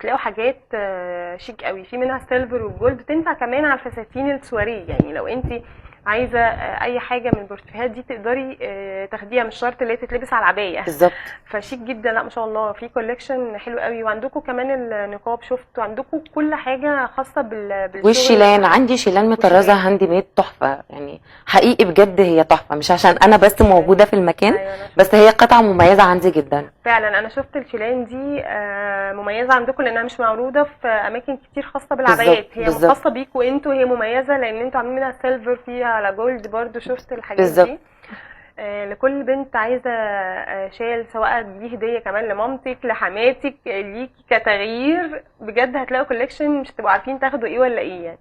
تلاقوا حاجات شيك قوي، في منها سيلفر والجولد، تنفع كمان على الفساتين السواريه. يعني لو انت عايزه اي حاجه من البورتفيهات دي تقدري تاخديها، مش شرط اللي هي تتلبس على العبايه. بالظبط. فشيك جدا. لا ما شاء الله، في كولكشن حلو قوي. وعندكم كمان النقاب، شفتوا عندكم كل حاجه خاصه بالشغل. والشيلان، عندي شيلان مطرزه هاندي ميد تحفه، يعني حقيقي بجد هي تحفه، مش عشان انا بس موجوده في المكان. أيوة بس هي قطعه مميزه عندي جدا فعلا. انا شفت الشيلان دي مميزه عندكم لانها مش معروضه في اماكن كتير خاصه بالعبايات. هي بالزبط. خاصه بيكوا انتوا، هي مميزه لان انتوا عاملين منها سيلفر فيها على جولد برضو. شفت الحاجات بالزبط. دي. لكل بنت عايزه شال، سواء دي هديه كمان لمامتك لحماتك ليكي كتغيير، بجد هتلاقوا كوليكشن مش هتبقوا عارفين تاخدوا ايه ولا ايه يعني.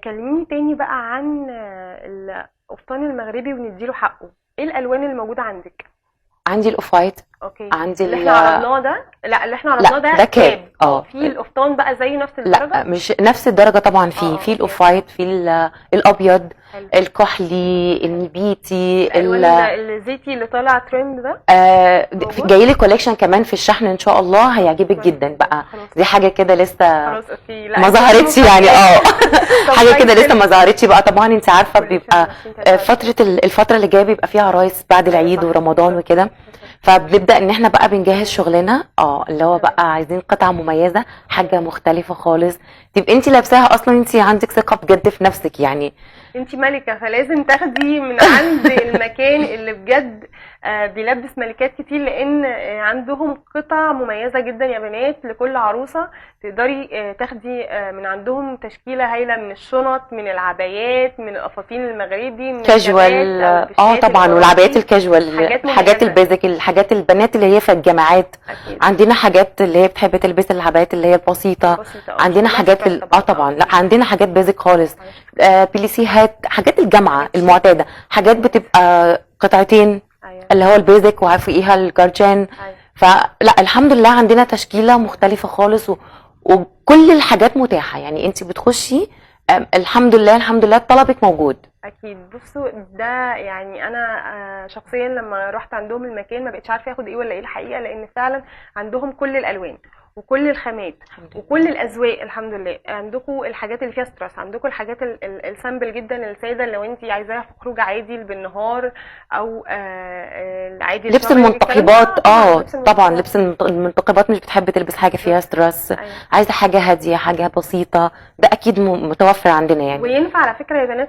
كلميني تاني بقى عن القفطان المغربي ونديله حقه. ايه الالوان اللي موجوده عندك؟ عندي الاوف وايت، اوكي. عندي اللي احنا عرضناه ده، لا اللي احنا عرضناه ده كاب. في القفطان بقى زي نفس الدرجه؟ لا مش نفس الدرجه طبعا. في الاوف وايت، في الابيض، حلو. الكحلي، النبيتي، الزيتي اللي طالع ترند ده. جاي لي كوليكشن كمان في الشحن ان شاء الله، هيعجبك جدا بقى. دي حاجه كده لسه خلاص اوكي. لا ما ظهرتش يعني. حاجه كده لسه ما ظهرتش بقى. طبعا انت عارفه بيبقى الفتره اللي جايه بيبقى فيها عرايس بعد العيد ورمضان وكده، فبنبدا ان احنا بقى بنجهز شغلنا اللي هو بقى عايزين قطعه مميزه، حاجه مختلفه خالص، تبقى انت لابساها اصلا انت عندك ثقه بجد في نفسك. يعني انت ملكه، فلازم تاخدي من عند المكان اللي بجد بيلبس ملكات كتير، لان عندهم قطع مميزه جدا يا بنات لكل عروسه. تقدري تاخدي من عندهم تشكيله هايله من الشنط، من العبايات، من القفاطين المغربي، من كاجوال. طبعا، والعبايات الكاجوال، الحاجات البيزك، الحاجات البنات اللي هي في الجامعات. أكيد. عندنا حاجات اللي هي بتحب تلبس العبايات اللي هي البسيطه. عندنا حاجات طبعا. لا عندنا حاجات بيزك خالص، بليسيهات، حاجات الجامعه المعتاده، حاجات بتبقى قطعتين اللي هو البيزك وفوقيها الجارجان. فلا الحمد لله عندنا تشكيله مختلفه خالص، وكل الحاجات متاحه. يعني انت بتخشي الحمد لله الحمد لله طلبك موجود. اكيد. بصوا ده يعني انا شخصيا لما رحت عندهم المكان ما بقتش عارفه اخد ايه ولا ايه الحقيقه، لان فعلا عندهم كل الالوان وكل الخامات وكل الاذواق. الحمد لله عندكم الحاجات اللي فيها ستريس، عندكم الحاجات السامبل جدا للسيده لو انت عايزاها في خروج عادي بالنهار، او عادي لبس المنتقبات. طبعا لبس المنتقبات مش بتحب تلبس حاجه فيها ستريس. عايزه حاجه هاديه، حاجه بسيطه، ده اكيد متوفر عندنا يعني. وينفع على فكره يا بنات